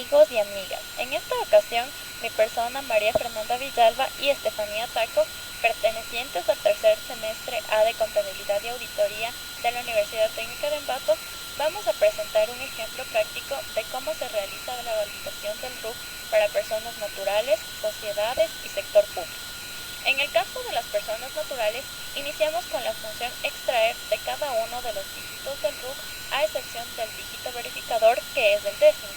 amigos y amigas. En esta ocasión, mi persona, María Fernanda Villalba y Estefanía Taco, pertenecientes al tercer semestre A de Contabilidad y Auditoría de la Universidad Técnica de Ambato, vamos a presentar un ejemplo práctico de cómo se realiza la validación del RUC para personas naturales, sociedades y sector público. En el caso de las personas naturales, iniciamos con la función extraer de cada uno de los dígitos del RUC a excepción del dígito verificador, que es el décimo.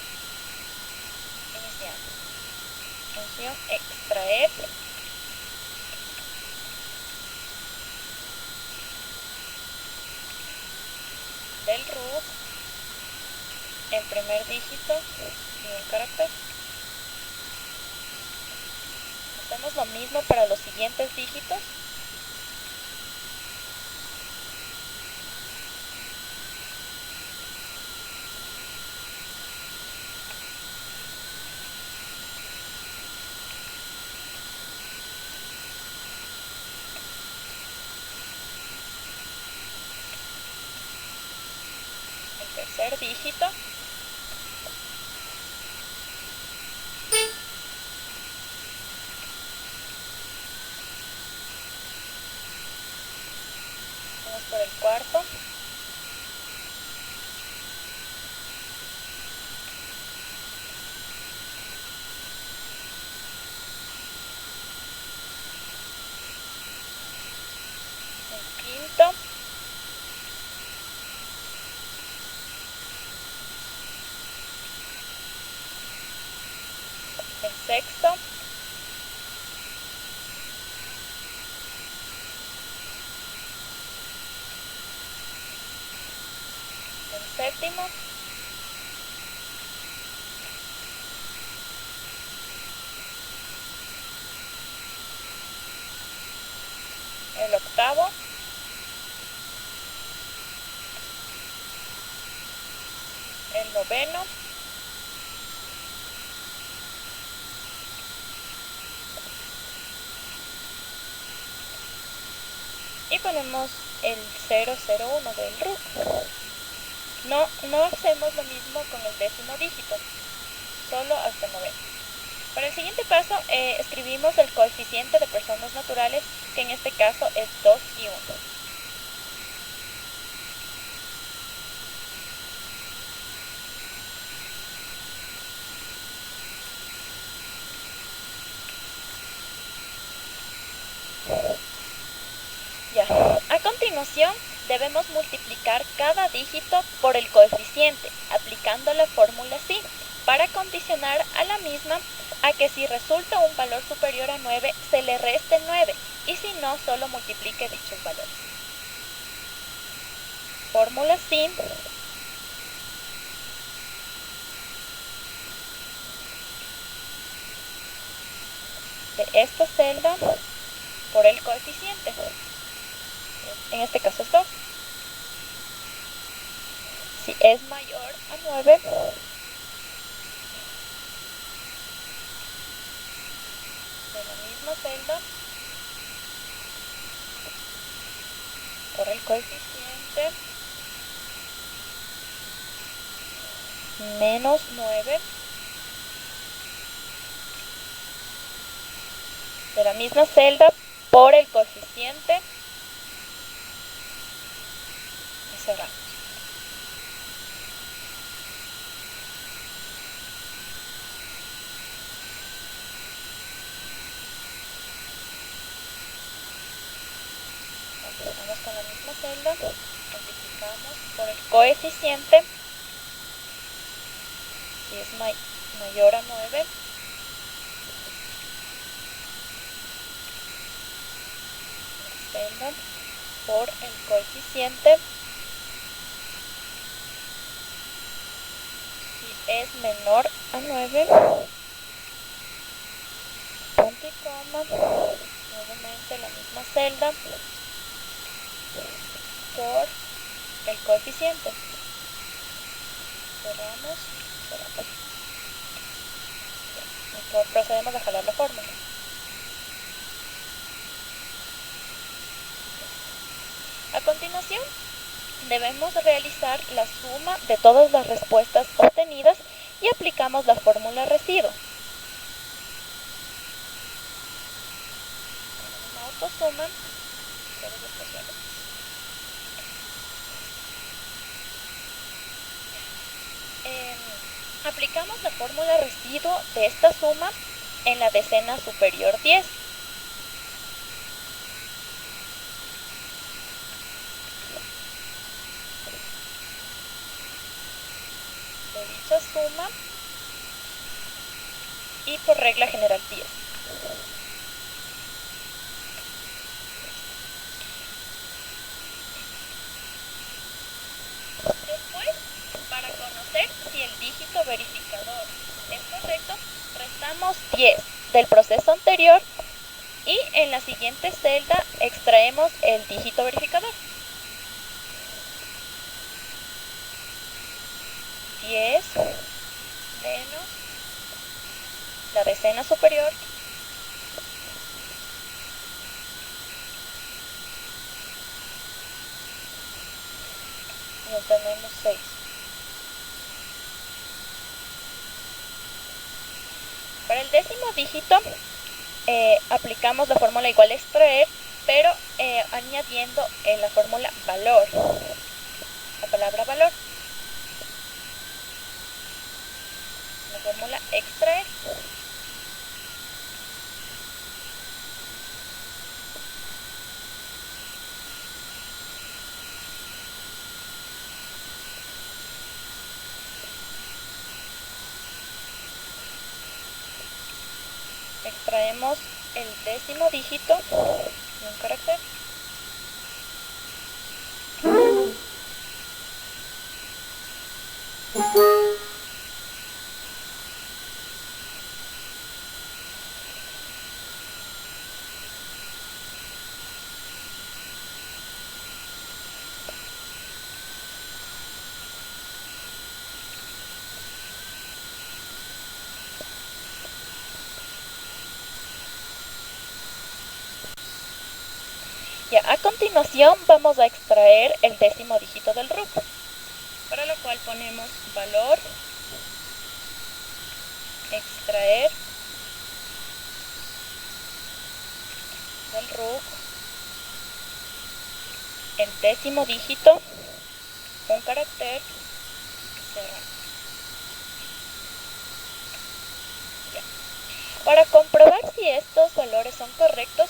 Iniciamos. Función extraer del RUC el primer dígito y el carácter. Hacemos lo mismo para los siguientes dígitos. El tercer dígito. Vamos por el cuarto. El quinto. El sexto. El séptimo. El octavo. El noveno. Y ponemos el 001 del RUC. No hacemos lo mismo con el décimo dígito, solo hasta el noveno. Para el siguiente paso, escribimos el coeficiente de personas naturales, que en este caso es 2 y 1. Ya. A continuación, debemos multiplicar cada dígito por el coeficiente, aplicando la fórmula SI, para condicionar a la misma a que si resulta un valor superior a 9, se le reste 9, y si no, solo multiplique dichos valores. Fórmula SI de esta celda por el coeficiente. En este caso es 2. Si es mayor a 9, de la misma celda, por el coeficiente, menos 9, de la misma celda, por el coeficiente, y cerramos. Vamos con la misma celda, multiplicamos por el coeficiente, si es mayor a 9, la celda por el coeficiente, si es menor a 9, punto y coma, nuevamente la misma celda, por el coeficiente. Cerramos. Procedemos a jalar la fórmula. A continuación, debemos realizar la suma de todas las respuestas obtenidas y aplicamos la fórmula residuo. Una autosuma. Aplicamos la fórmula residuo de esta suma en la decena superior 10. De dicha suma y por regla general 10. Después, para conocer si el dígito verificador es correcto, restamos 10 del proceso anterior y en la siguiente celda extraemos el dígito verificador. 10 menos la decena superior y obtenemos 6. Para el décimo dígito aplicamos la fórmula igual a extraer, pero añadiendo en la fórmula valor, la palabra valor, la fórmula extraer. Extraemos el décimo dígito de un carácter. Ya, a continuación vamos a extraer el décimo dígito del RUC, para lo cual ponemos valor, extraer del RUC, el décimo dígito, un carácter, cerrar. Ya. Para comprobar si estos valores son correctos,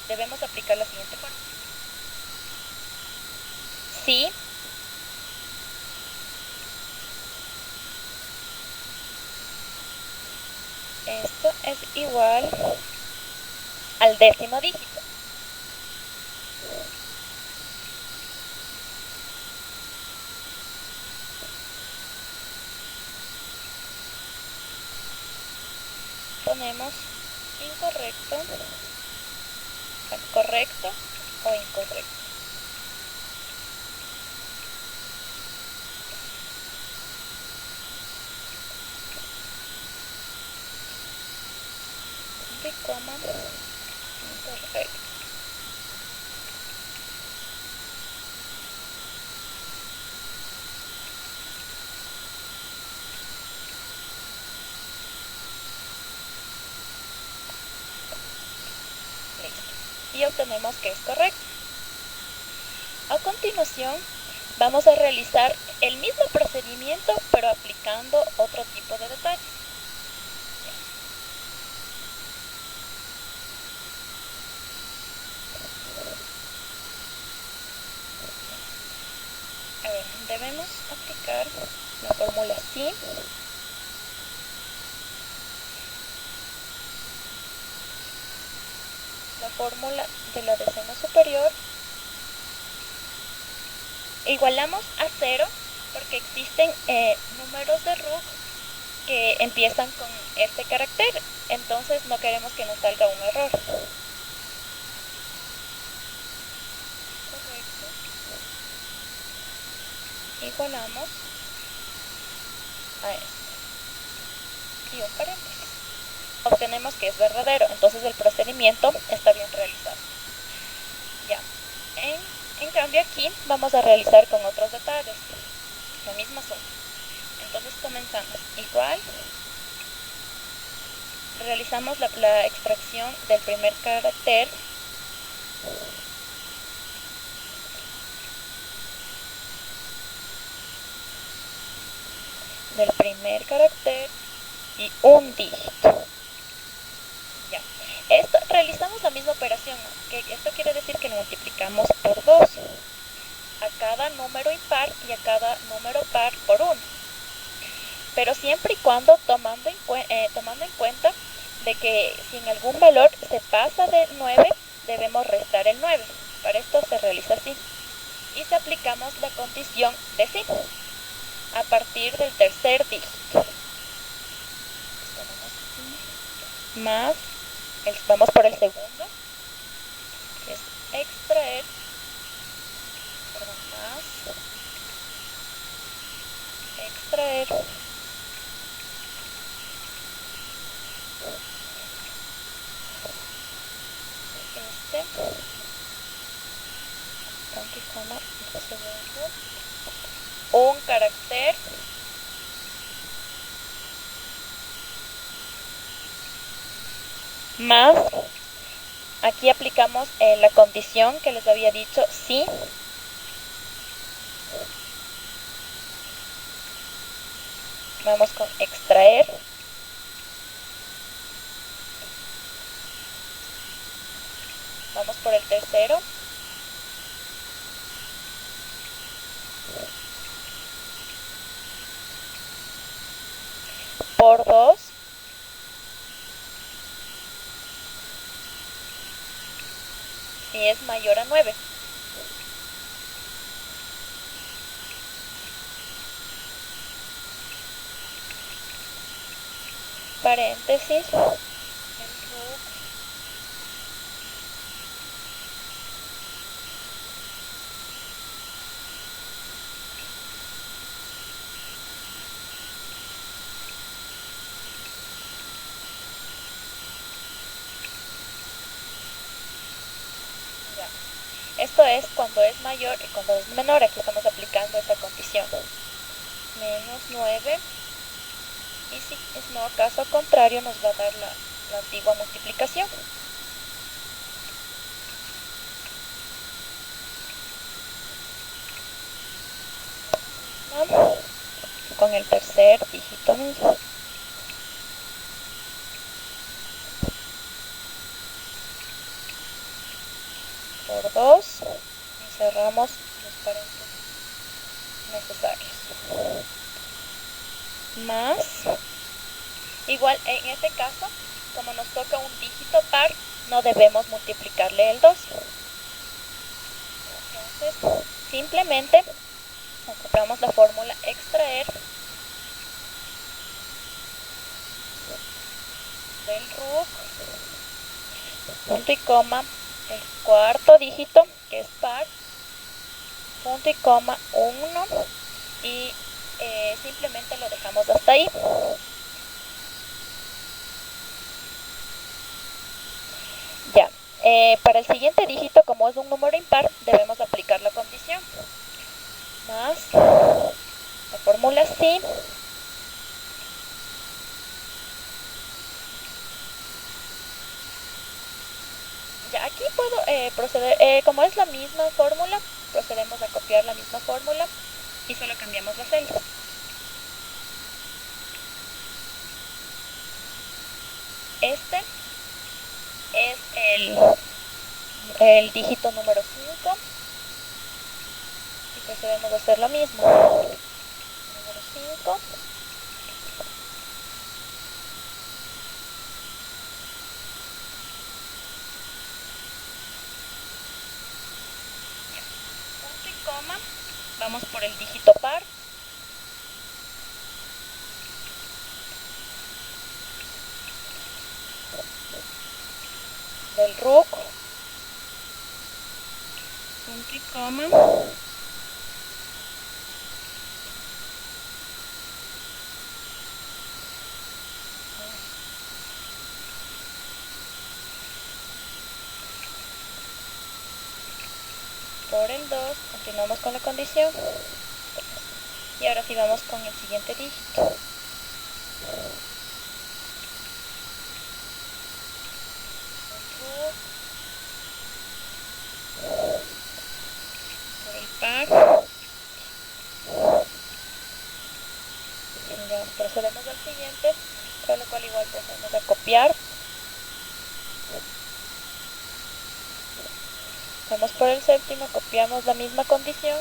debemos aplicar la siguiente fórmula. Si esto es igual al décimo dígito, ponemos incorrecto, correcto o incorrecto. Y coma incorrecto. Y obtenemos que es correcto. A continuación vamos a realizar el mismo procedimiento pero aplicando otro tipo de detalles. A ver, debemos aplicar la fórmula SI la fórmula de la decena superior. Igualamos a 0 porque existen números de RUC que empiezan con este carácter, entonces no queremos que nos salga un error. Correcto. Igualamos a esto y un paréntesis. Obtenemos que es verdadero, entonces el procedimiento está bien realizado. Ya. En cambio aquí vamos a realizar con otros detalles la misma suma. Entonces comenzamos. Igual realizamos la extracción del primer carácter y un dígito. Ya. Realizamos la misma operación, ¿no? Esto quiere decir que lo multiplicamos por 2 a cada número impar y a cada número par por 1. Pero siempre y cuando tomando en cuenta de que si en algún valor se pasa de 9, debemos restar el 9. Para esto se realiza así. Y si aplicamos la condición de sí, a partir del tercer dígito. Más, vamos por el segundo, que es extraer, más, extraer, un carácter más, aquí aplicamos la condición que les había dicho, sí, vamos con extraer, vamos por el tercero, por 2, si es mayor a 9. Paréntesis, esto es cuando es mayor y cuando es menor, aquí estamos aplicando esa condición. Menos 9, y si es no, caso contrario, nos va a dar la antigua multiplicación. Con el tercer dígito mismo. Por 2 y cerramos los paréntesis necesarios. Más, igual en este caso, como nos toca un dígito par, no debemos multiplicarle el 2. Entonces, simplemente ocupamos la fórmula extraer del RUC, punto y coma, el cuarto dígito, que es par, punto y coma, 1, y simplemente lo dejamos hasta ahí. Ya, para el siguiente dígito, como es un número impar, debemos aplicar la condición. Más, la fórmula sí, ya aquí puedo proceder, como es la misma fórmula, procedemos a copiar la misma fórmula y solo cambiamos las celdas. Este es el dígito número 5 y procedemos a hacer lo mismo. Número 5. Punto y coma, vamos por el dígito par. Del RUC, punto y coma, por el 2, continuamos con la condición. Y ahora sí vamos con el siguiente dígito. Por el par. Ya procedemos al siguiente, para lo cual igual procedemos a copiar. Vamos por el séptimo, copiamos la misma condición.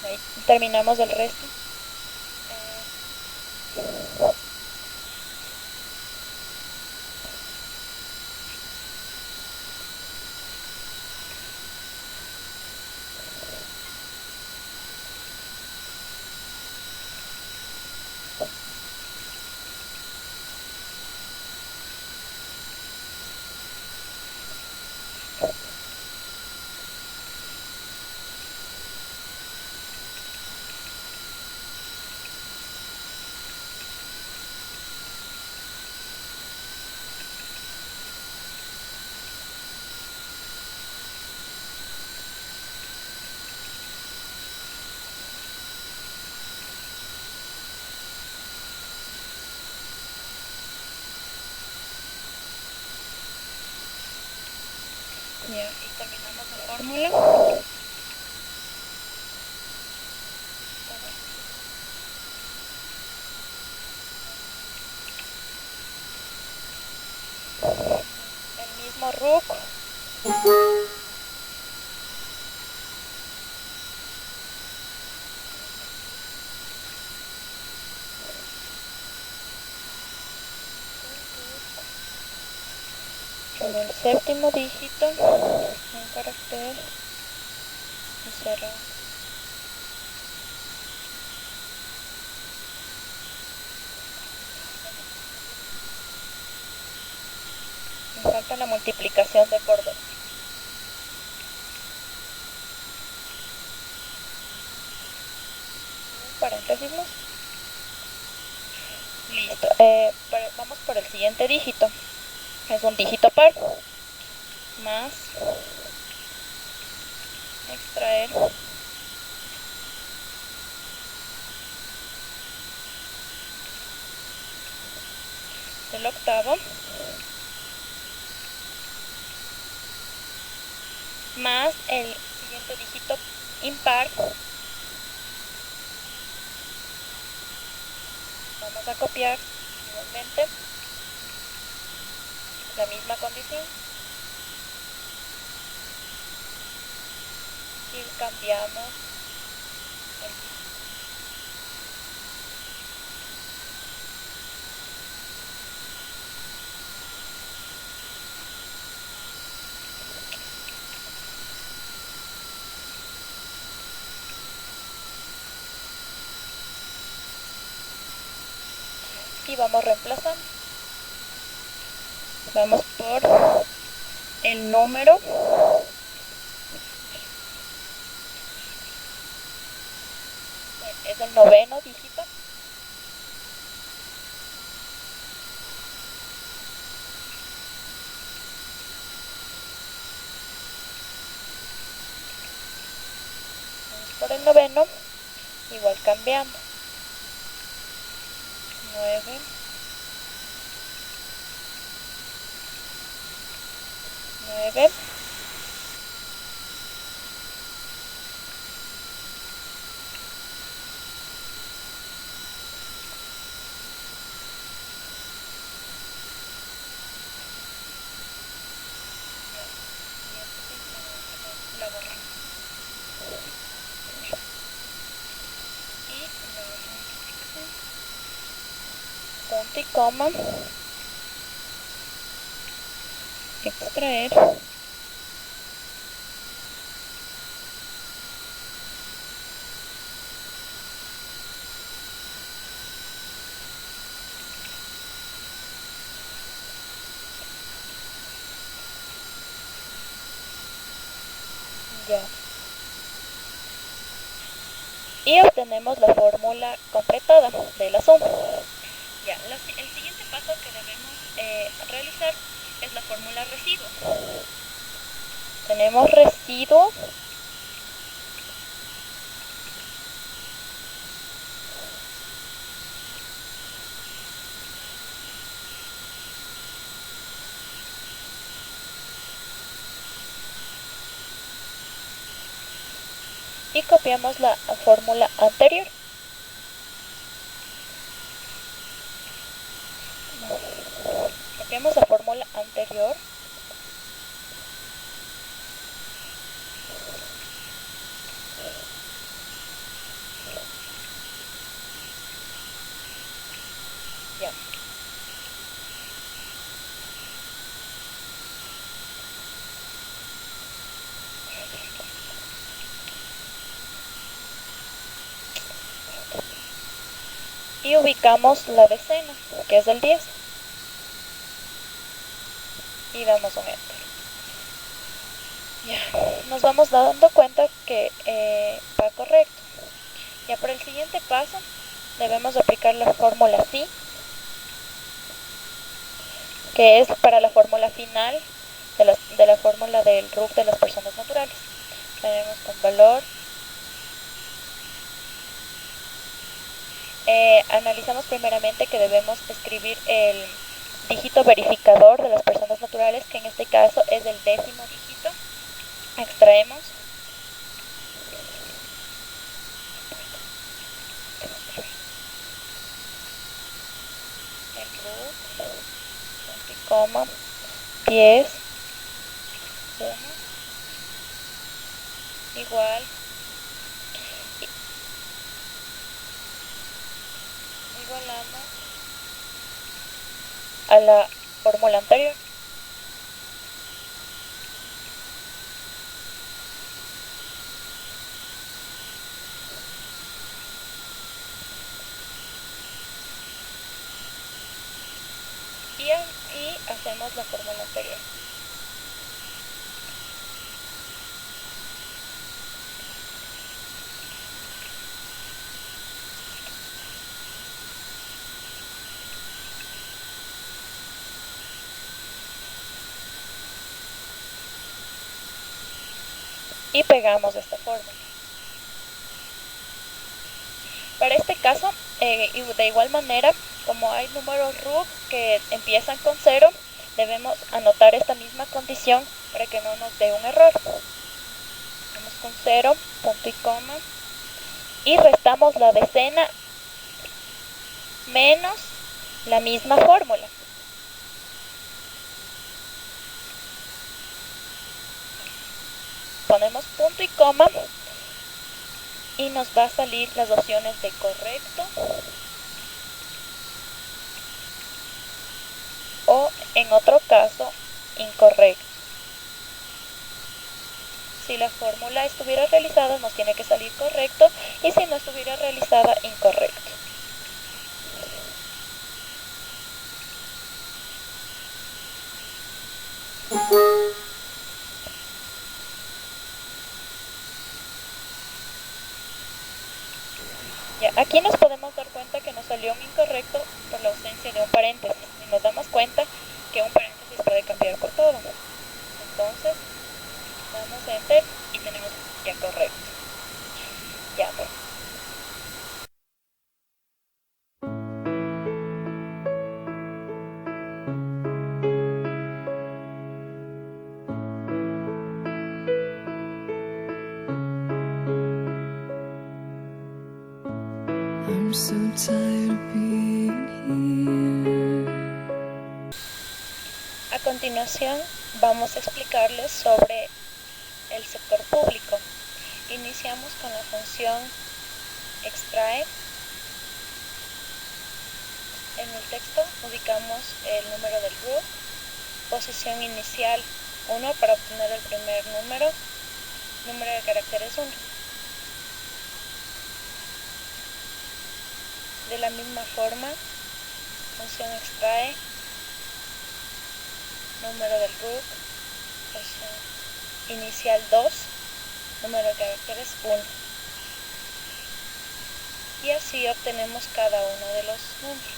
Ahí terminamos el resto. Ya, y terminamos la fórmula. El mismo RUC. En el séptimo dígito, un carácter y cerrado. Me falta la multiplicación de por 2. Paréntesis más. Listo. Vamos por el siguiente dígito. Es un dígito par. Más extraer del octavo más el siguiente dígito impar. Vamos a copiar igualmente la misma condición y cambiamos el y vamos reemplazando. Vamos por el número es el noveno dígito. Vamos por el noveno, igual cambiando. 9, 9, punto y coma, extraer Ya. Y obtenemos la fórmula completada de la suma. Ya, el siguiente paso que debemos realizar es la fórmula residuo. Tenemos residuo y copiamos la fórmula anterior. Copiamos la fórmula anterior. Ya. Y ubicamos la decena, que es el 10. Y damos un enter. Ya, nos vamos dando cuenta que va correcto. Ya para el siguiente paso debemos aplicar la fórmula phi, que es para la fórmula final de la fórmula del RUF de las personas naturales. Tenemos con valor. Analizamos primeramente que debemos escribir el dígito verificador de las personas naturales, que en este caso es el 10º dígito. Extraemos. El RUF, punto y coma, 10, 1, igual, igualamos a la fórmula anterior. Y hacemos la fórmula anterior. Y pegamos esta fórmula. Para este caso, de igual manera, como hay números RUF que empiezan con 0, debemos anotar esta misma condición para que no nos dé un error. Vamos con 0, punto y coma, y restamos la decena menos la misma fórmula. Ponemos punto y coma y nos va a salir las opciones de correcto o, en otro caso, incorrecto. Si la fórmula estuviera realizada, nos tiene que salir correcto, y si no estuviera realizada, incorrecto. Ya, aquí nos podemos dar cuenta que nos salió un incorrecto por la ausencia de un paréntesis. Y nos damos cuenta que un paréntesis puede cambiar por todo. Entonces, damos enter y tenemos ya correcto. Ya, bueno. I'm so tired of being here. A continuación, vamos a explicarles sobre el sector público. Iniciamos con la función extrae. En el texto ubicamos el número del RUF, posición inicial 1 para obtener el primer número, número de caracteres 1. De la misma forma, función extrae, número del RUF, posición inicial 2, número de caracteres 1. Y así obtenemos cada uno de los números.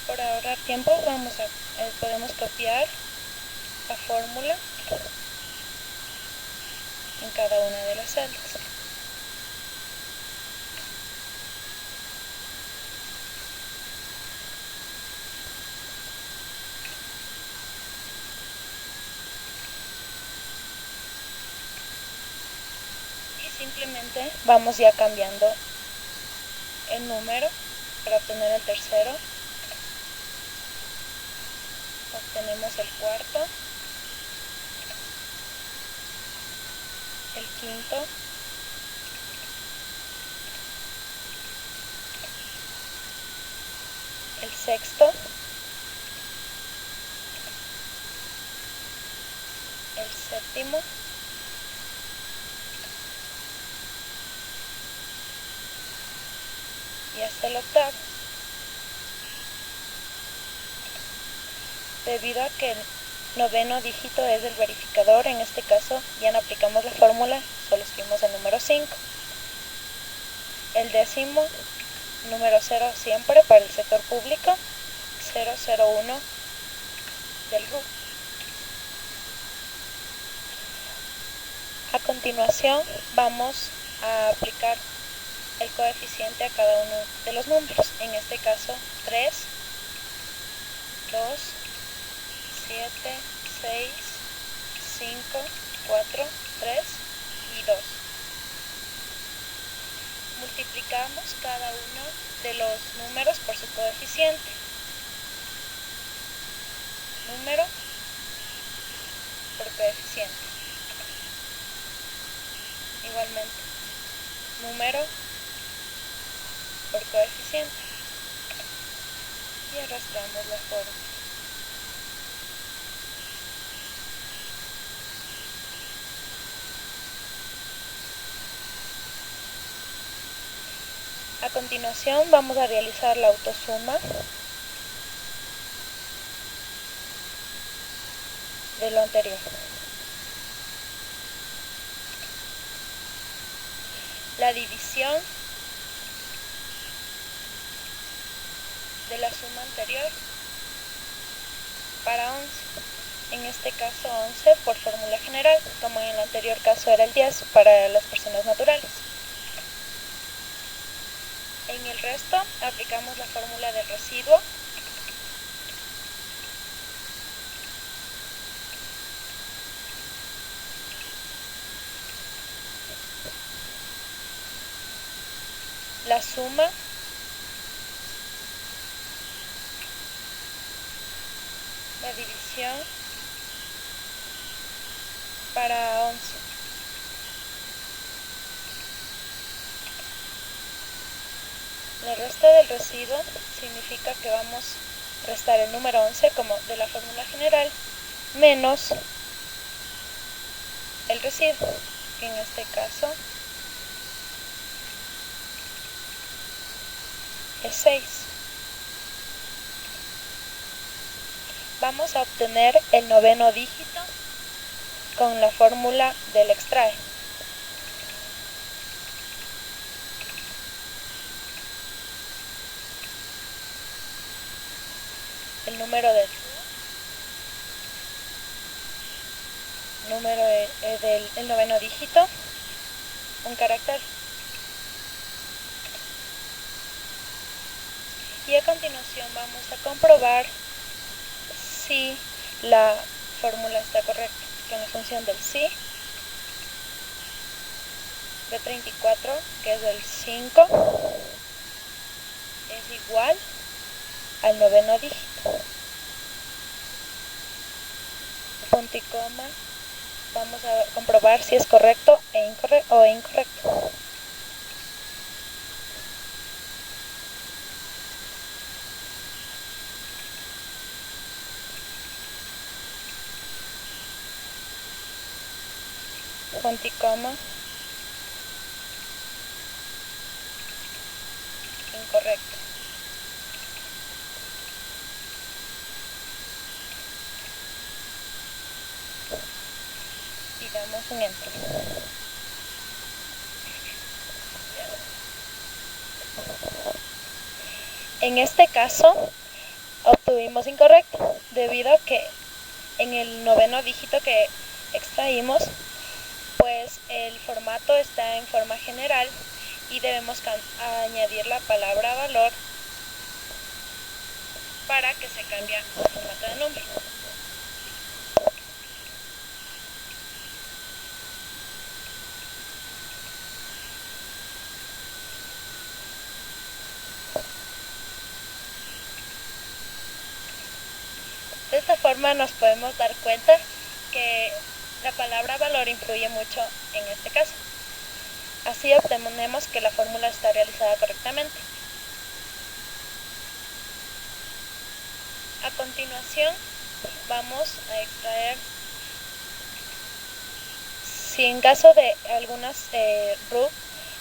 Por ahorrar tiempo podemos copiar la fórmula en cada una de las celdas. Y simplemente vamos ya cambiando el número para obtener el tercero. Obtenemos el cuarto, el quinto, el sexto, el séptimo, y hasta el octavo. Debido a que el noveno dígito es el verificador, en este caso ya no aplicamos la fórmula, solo escribimos el número 5. El décimo, número 0 siempre para el sector público, 001 del RU. A continuación vamos a aplicar el coeficiente a cada uno de los números, en este caso 3, 2, 7, 6, 5, 4, 3 y 2. Multiplicamos cada uno de los números por su coeficiente. Número por coeficiente. Igualmente, número por coeficiente. Y arrastramos la forma. A continuación vamos a realizar la autosuma de lo anterior. La división de la suma anterior para 11. En este caso 11 por fórmula general, como en el anterior caso era el 10 para las personas naturales. En el resto aplicamos la fórmula del residuo. La suma la división para 11. La resta del residuo significa que vamos a restar el número 11 como de la fórmula general menos el residuo, que en este caso es 6. Vamos a obtener el noveno dígito con la fórmula del extrae. El número del el noveno dígito, un carácter. Y a continuación vamos a comprobar si la fórmula está correcta, con la función del si de 34, que es el 5, es igual al noveno dígito. Punto y coma. Vamos a comprobar si es correcto o incorrecto. Punto y coma. Incorrecto. un enter. En este caso obtuvimos incorrecto, debido a que en el noveno dígito que extraímos, pues el formato está en forma general y debemos añadir la palabra valor para que se cambie al formato de número. De esta forma nos podemos dar cuenta que la palabra valor influye mucho en este caso. Así obtenemos que la fórmula está realizada correctamente. A continuación vamos a extraer, si en caso de algunas RU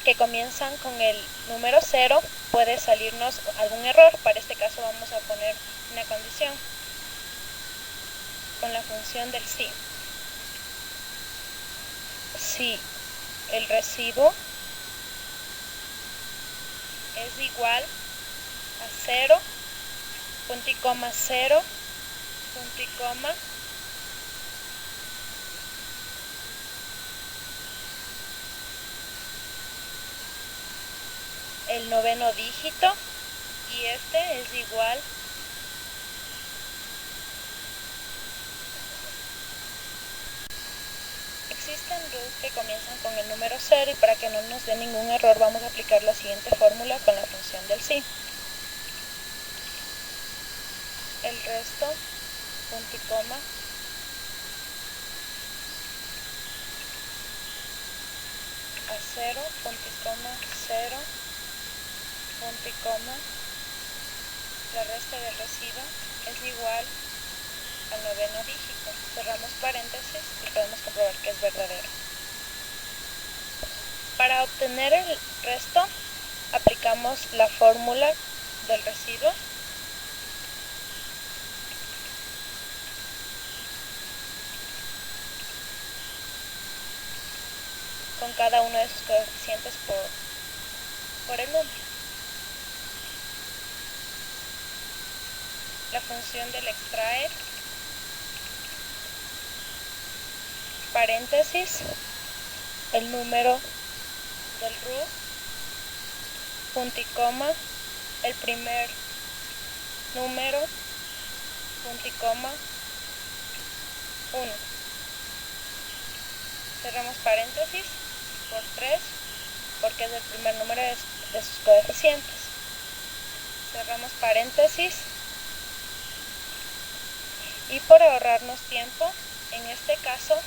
que comienzan con el número 0, puede salirnos algún error. Para este caso vamos a poner una condición con la función del si. Si el residuo es igual a 0, punto y coma 0, punto y coma, el noveno dígito, y este es igual Existen RUs que comienzan con el número 0 y para que no nos dé ningún error vamos a aplicar la siguiente fórmula con la función del si. El resto, punto y coma, a 0, punto y coma, 0, punto y coma, la resta del residuo es igual al noveno dígito. Cerramos paréntesis y podemos comprobar que es verdadero. Para obtener el resto, aplicamos la fórmula del residuo. Con cada uno de sus coeficientes por el número. La función del extraer, paréntesis, el número del RU, punto y coma, el primer número, punto y coma, 1. Cerramos paréntesis por 3, porque es el primer número de sus coeficientes. Cerramos paréntesis. Y por ahorrarnos tiempo, en este caso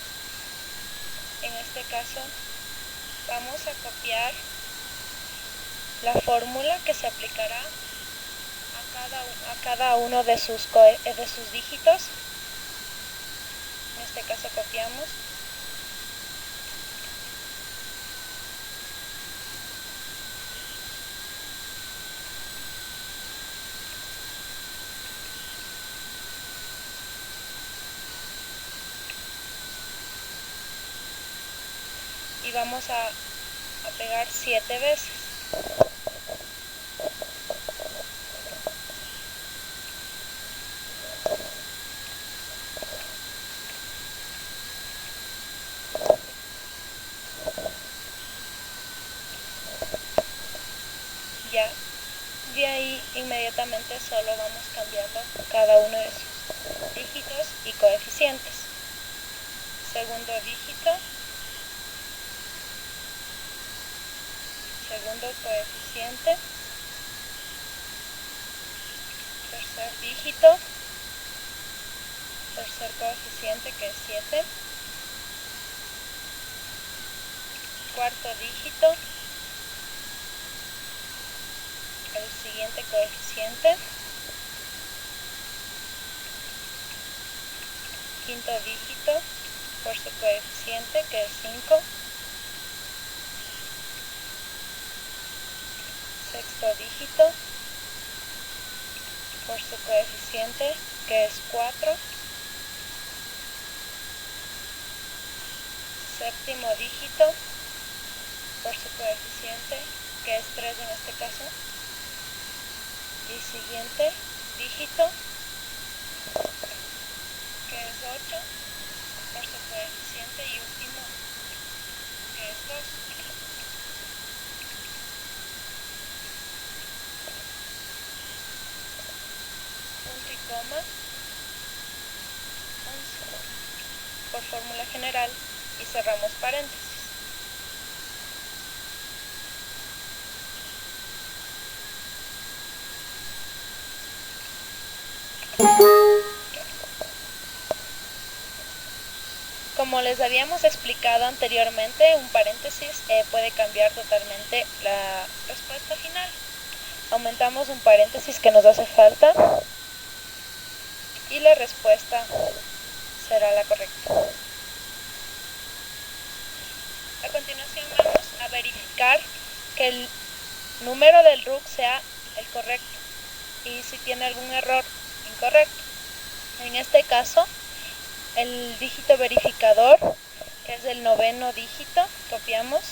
vamos a copiar la fórmula que se aplicará a cada uno de sus dígitos. En este caso copiamos. Y vamos a pegar 7 veces. Ya, de ahí inmediatamente solo vamos cambiando cada uno de sus dígitos y coeficientes. Segundo dígito, segundo coeficiente, tercer dígito, tercer coeficiente que es 7, cuarto dígito, el siguiente coeficiente, quinto dígito por su coeficiente que es 5, sexto dígito por su coeficiente que es 4, séptimo dígito por su coeficiente, que es 3 en este caso, y siguiente dígito, que es 8 por su coeficiente, y último, que es 2. Punto y coma, 11 por fórmula general, y cerramos paréntesis. Como les habíamos explicado anteriormente, un paréntesis puede cambiar totalmente la respuesta final. Aumentamos un paréntesis que nos hace falta y la respuesta será la correcta. A continuación vamos a verificar que el número del RUC sea el correcto y si tiene algún error incorrecto. En este caso, el dígito verificador, que es el 9º dígito, copiamos.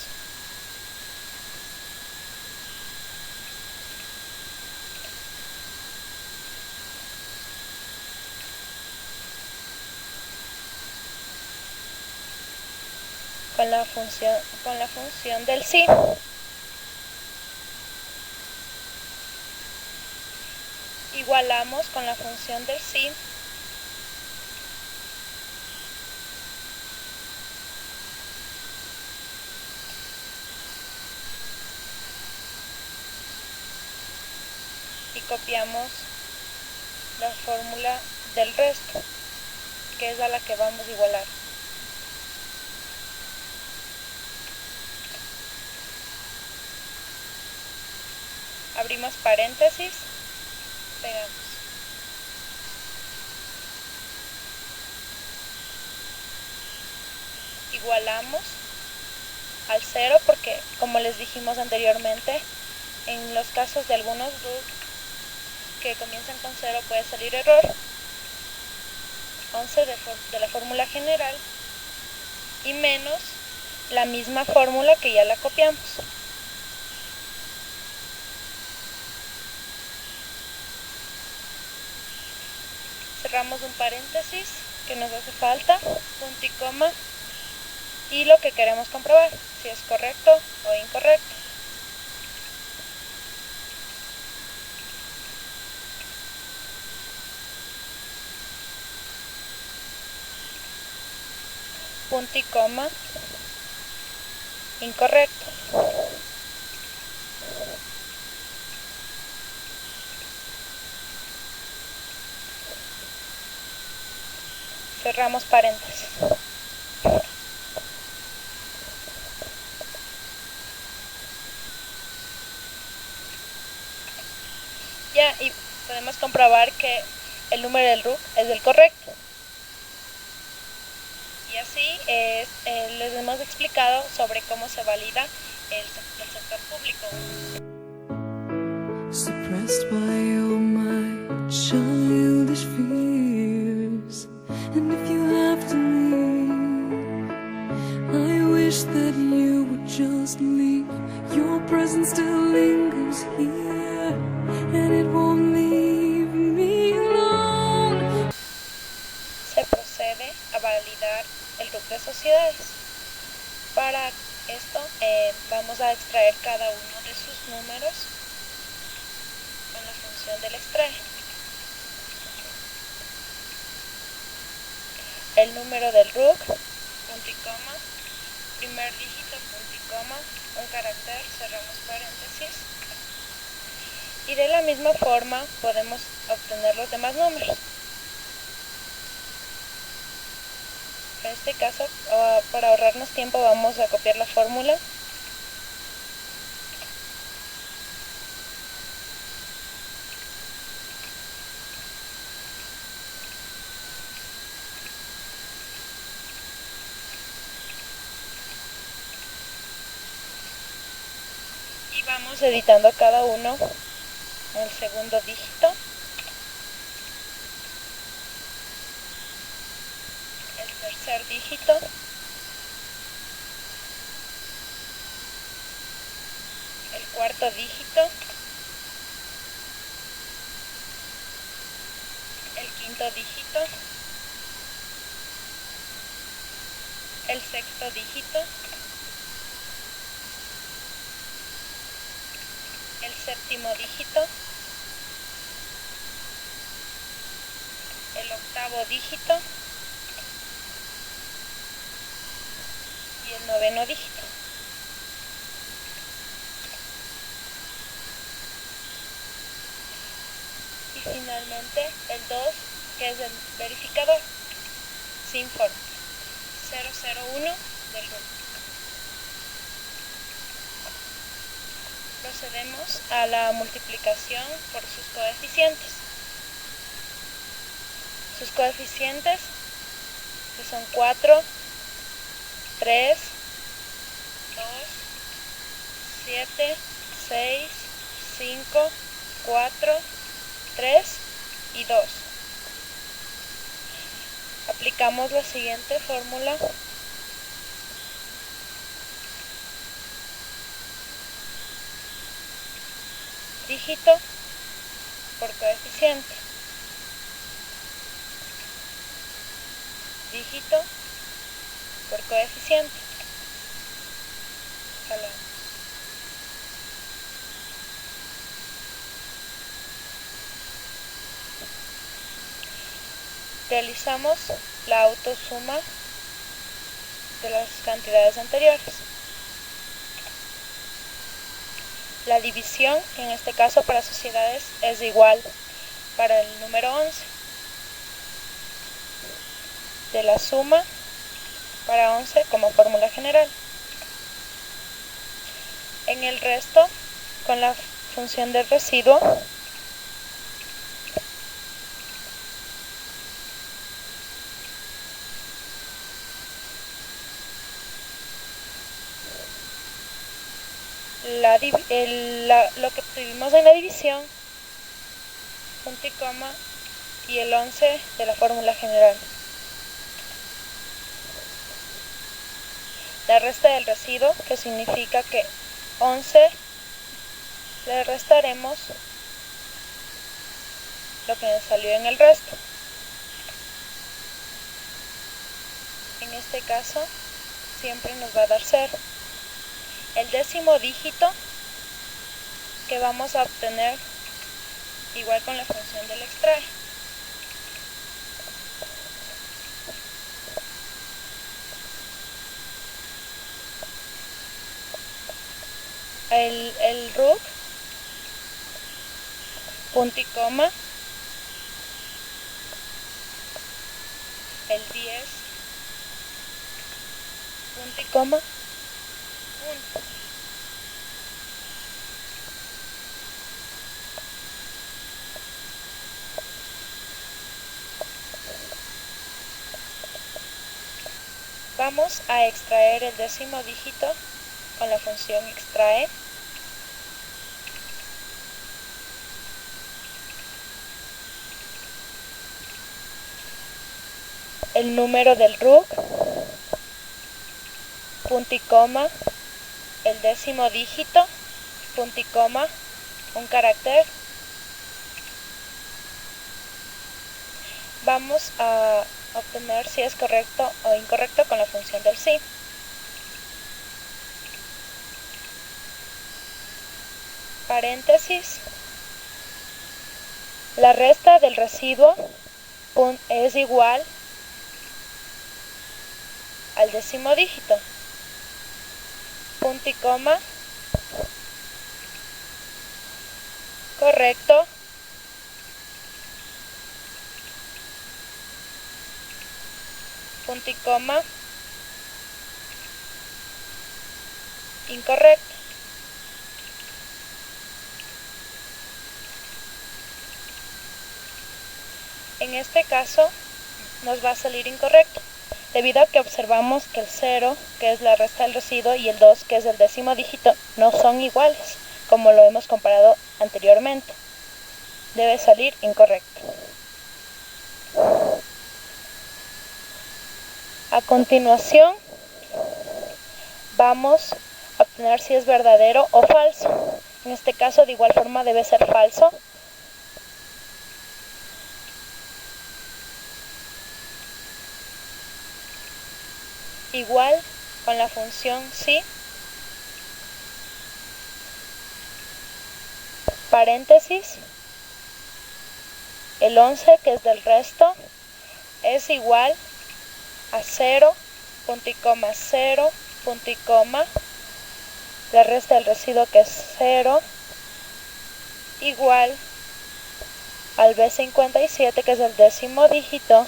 Con la función del sí. Igualamos con la función del sí. Y copiamos la fórmula del resto, que es a la que vamos a igualar. Abrimos paréntesis, pegamos. Igualamos al 0 porque, como les dijimos anteriormente, en los casos de algunos RUC que comienzan con 0 puede salir error. 11 de la fórmula general y menos la misma fórmula que ya la copiamos. Cerramos un paréntesis que nos hace falta, punto y coma, y lo que queremos comprobar, si es correcto o incorrecto. Punto y coma, incorrecto. Cerramos paréntesis. Ya, y podemos comprobar que el número del RUC es el correcto. Y así les hemos explicado sobre cómo se valida el sector público. Suppressed by all my childish fears, and if you have to leave, I wish that you would just leave. Your presence still lingers here, and it won't leave me alone. Se procede a validar el RUC de sociedades. Para esto vamos a extraer cada uno de sus números con la función del extraer. El número del RUC, punto y coma, primer dígito, punto y coma, un carácter, cerramos paréntesis. Y de la misma forma podemos obtener los demás números. En este caso, para ahorrarnos tiempo, vamos a copiar la fórmula. Y vamos editando cada uno en el segundo dígito. El tercer dígito. cuarto dígito, el quinto dígito, el sexto dígito, el séptimo dígito, el octavo dígito y el noveno dígito. Y finalmente el 2, que es el verificador, sin forma, 001 del grupo. Procedemos a la multiplicación por sus coeficientes. Sus coeficientes, que son 4, 3, 2, 7, 6, 5, 4, 3 y 2. Aplicamos la siguiente fórmula. Dígito por coeficiente. Dígito por coeficiente. Jalamos. Realizamos la autosuma de las cantidades anteriores. La división, en este caso para sociedades, es igual para el número 11. De la suma para 11 como fórmula general. En el resto, con la función del residuo, lo que obtuvimos en la división, punto y coma, y el 11 de la fórmula general. La resta del residuo, que significa que 11 le restaremos lo que nos salió en el resto. En este caso, siempre nos va a dar 0. El décimo dígito que vamos a obtener igual con la función del extrae. El RUC, punto y coma, el 10, punto y coma, 1. Vamos a extraer el décimo dígito con la función extrae. El número del RUC, punto y coma, el décimo dígito, punto y coma, un carácter. Vamos a obtener si es correcto o incorrecto con la función del sí. Paréntesis. La resta del residuo es igual al décimo dígito. Punto y coma. Correcto. Punto y coma. Incorrecto. En este caso nos va a salir incorrecto, debido a que observamos que el 0, que es la resta del residuo, y el 2, que es el décimo dígito, no son iguales, como lo hemos comparado anteriormente. Debe salir incorrecto. A continuación, vamos a obtener si es verdadero o falso. En este caso, de igual forma, debe ser falso. Igual con la función si, paréntesis, el 11, que es del resto, es igual a 0, punto y coma, 0, punto y coma, le resta el residuo que es 0, igual al B57, que es el 10º dígito,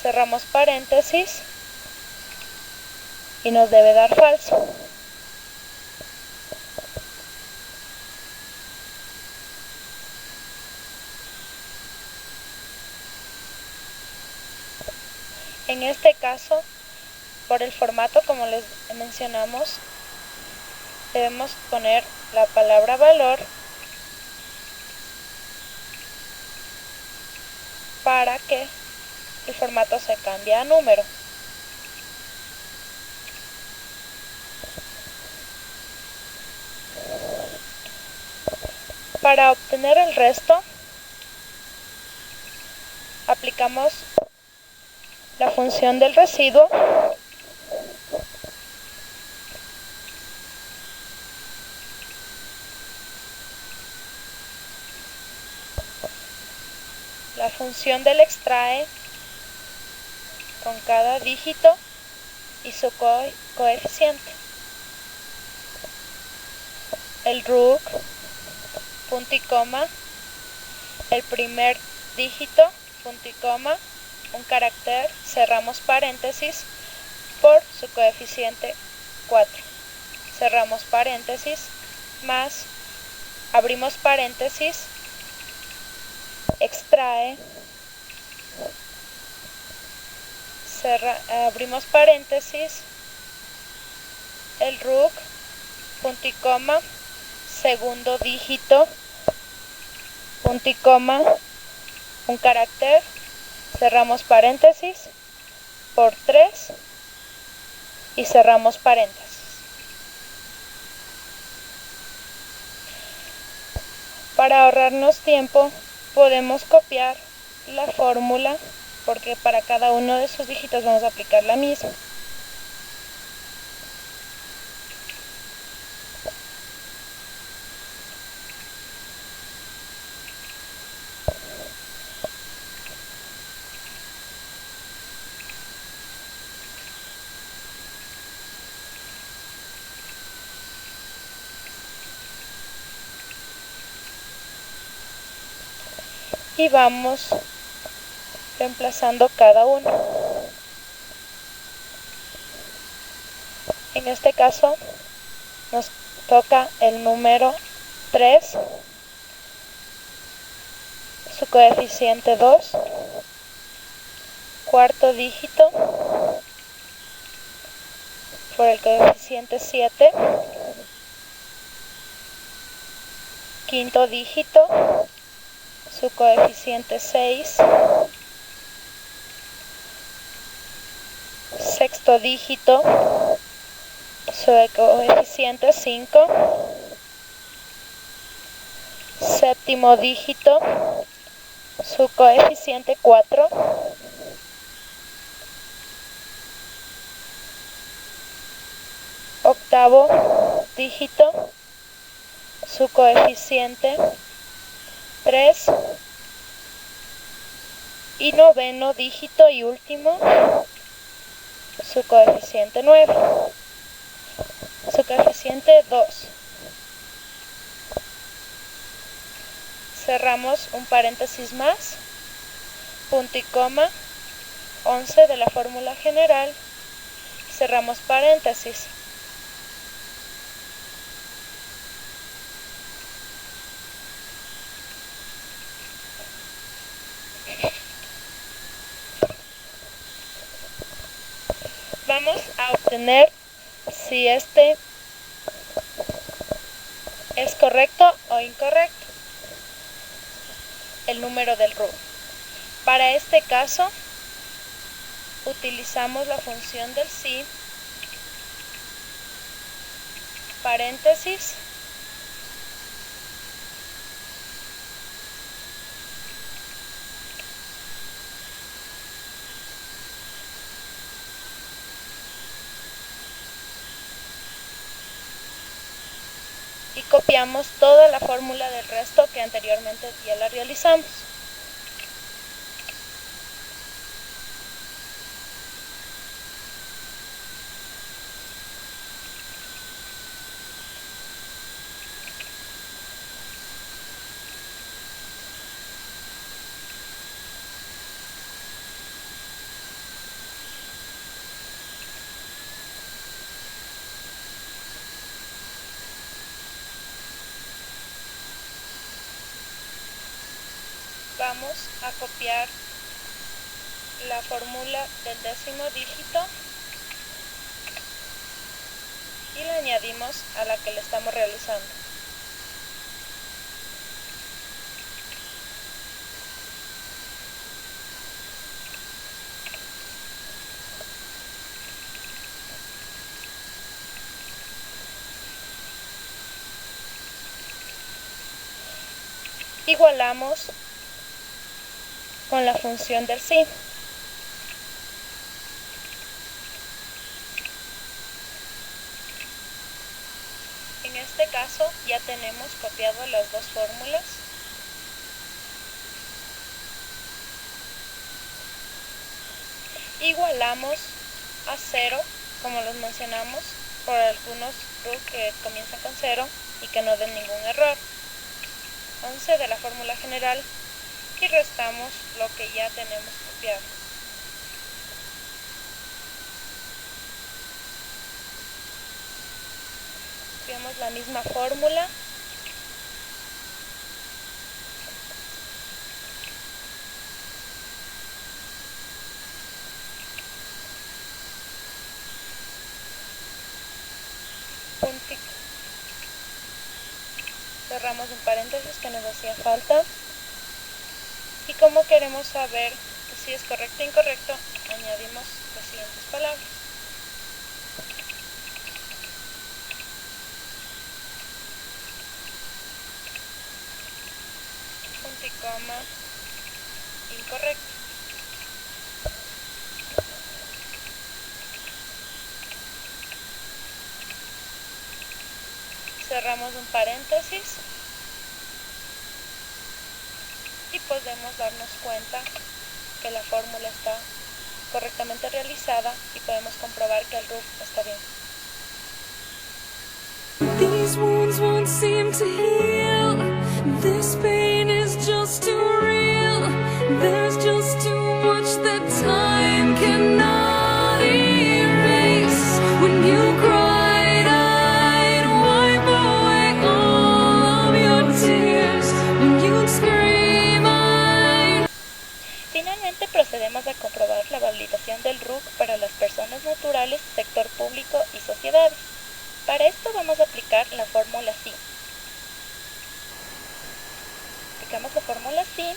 cerramos paréntesis y nos debe dar falso. En este caso, por el formato, como les mencionamos, debemos poner la palabra valor para que el formato se cambie a número. Para obtener el resto, aplicamos la función del residuo la función del extrae con cada dígito y su coeficiente. El RUC, punto y coma, el primer dígito, punto y coma, un carácter, cerramos paréntesis, por su coeficiente 4. Cerramos paréntesis, más, abrimos paréntesis, extrae, abrimos paréntesis, el RUC, punto y coma, segundo dígito, punto y coma, un carácter, cerramos paréntesis, por 3 y cerramos paréntesis. Para ahorrarnos tiempo, podemos copiar la fórmula, porque para cada uno de sus dígitos vamos a aplicar la misma. Y vamos reemplazando cada uno. En este caso nos toca el número 3, su coeficiente 2, cuarto dígito por el coeficiente 7, quinto dígito, su coeficiente 6, sexto dígito, su coeficiente 5, séptimo dígito, su coeficiente 4, octavo dígito, su coeficiente 3 y noveno dígito y último, su coeficiente 9, su coeficiente 2. Cerramos un paréntesis más, punto y coma, 11 de la fórmula general, cerramos paréntesis. Vamos a obtener si este es correcto o incorrecto, el número del RUC. Para este caso, utilizamos la función del si, paréntesis, y copiamos toda la fórmula del resto que anteriormente ya la realizamos. Vamos a copiar la fórmula del décimo dígito y la añadimos a la que le estamos realizando. Igualamos con la función del sí. En este caso ya tenemos copiado las dos fórmulas. Igualamos a 0, como los mencionamos, por algunos RUC que comienzan con 0 y que no den ningún error. 11 de la fórmula general y restamos lo que ya tenemos copiado. Copiamos la misma fórmula. Cerramos un paréntesis que nos hacía falta. Y como queremos saber si es correcto o incorrecto, añadimos las siguientes palabras. Punto y coma, incorrecto. Cerramos un paréntesis y podemos darnos cuenta que la fórmula está correctamente realizada y podemos comprobar que el RUC está bien. These wounds won't seem to heal. This pain is just too real. There's just too much that time cannot erase. When you cried, I'd wipe away all of your tears. When you'd scream, I'd... Finalmente procedemos a comprobar la validación del RUC para las personas naturales, sector público y sociedades. Para esto vamos a aplicar la fórmula SIM. Aplicamos la fórmula SIM,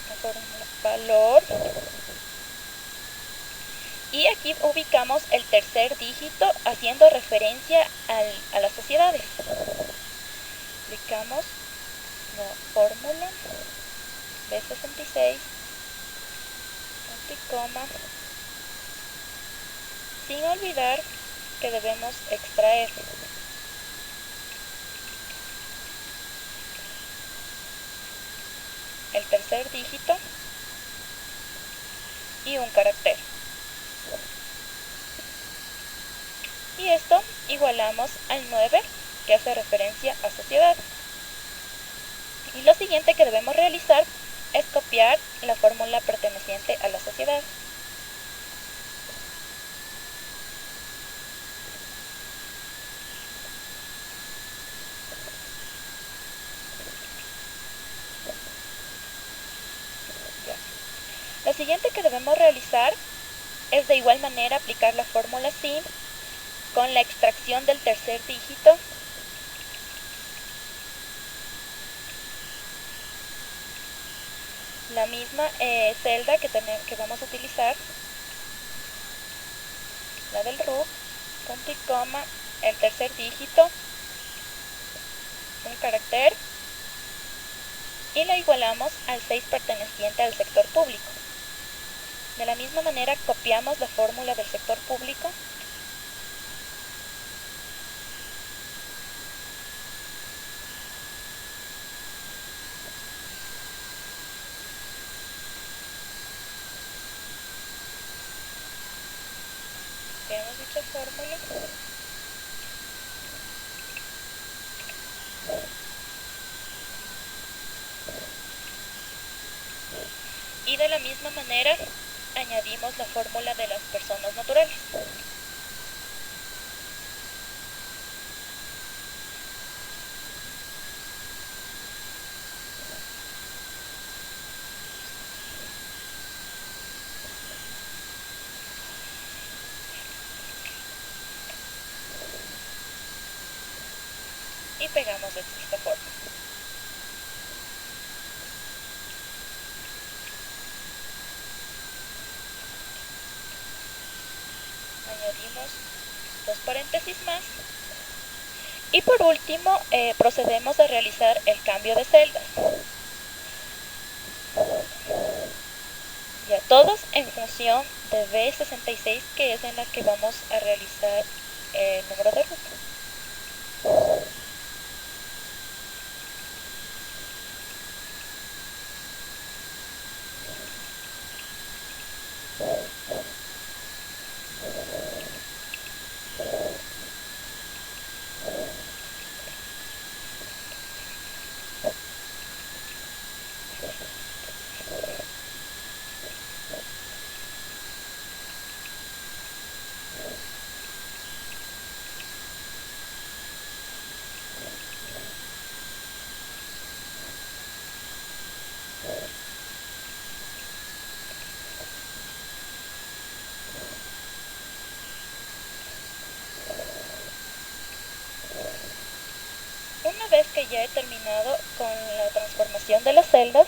la fórmula valor, y aquí ubicamos el tercer dígito haciendo referencia a las sociedades. Aplicamos la fórmula B66, punto y coma, sin olvidar que debemos extraer el tercer dígito y un carácter. Y esto igualamos al 9, que hace referencia a sociedad. Y lo siguiente que debemos realizar es copiar la fórmula perteneciente a la sociedad. Lo siguiente que debemos realizar es de igual manera aplicar la fórmula SIM con la extracción del tercer dígito la misma celda que vamos a utilizar, la del RUC, punto y coma, el tercer dígito, un carácter, y la igualamos al 6 perteneciente al sector público. De la misma manera copiamos la fórmula del sector público Copiamos dicha fórmula. Y de la misma manera añadimos la fórmula de las personas naturales. Y pegamos de esta forma. Añadimos 2 paréntesis más. Y por último, procedemos a realizar el cambio de celdas. Ya todos en función de B66, que es en la que vamos a realizar el número de ruta. Una vez que ya he terminado con la transformación de las celdas,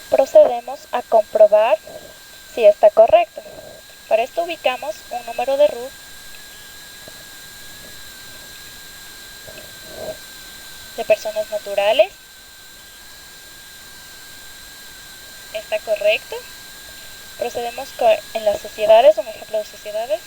procedemos a comprobar si está correcto. Para esto ubicamos un número de root de personas naturales. Está correcto. Procedemos en las sociedades, un ejemplo de sociedades.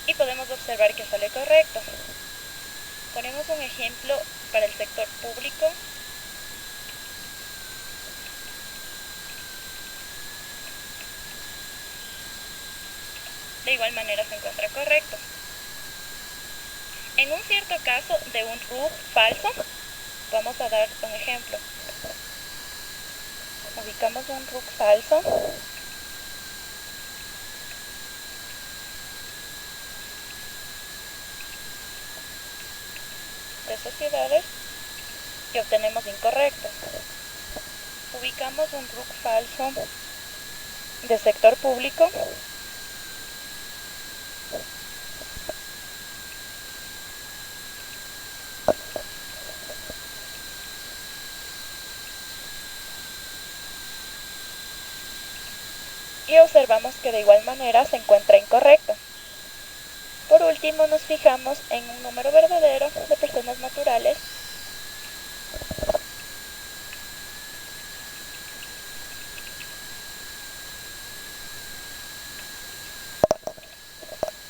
Y podemos observar que sale correcto. Ponemos un ejemplo para el sector público. De igual manera se encuentra correcto. En un cierto caso de un root falso, vamos a dar un ejemplo. Ubicamos un root falso. De sociedades y obtenemos incorrecto. Ubicamos un root falso de sector público. Y observamos que de igual manera se encuentra incorrecto. Por último, nos fijamos en un número verdadero de personas naturales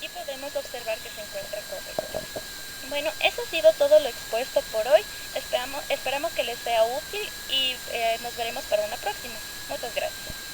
y podemos observar que se encuentra correcto. Bueno, eso ha sido todo lo expuesto por hoy. Esperamos que les sea útil y nos veremos para una próxima. Muchas gracias.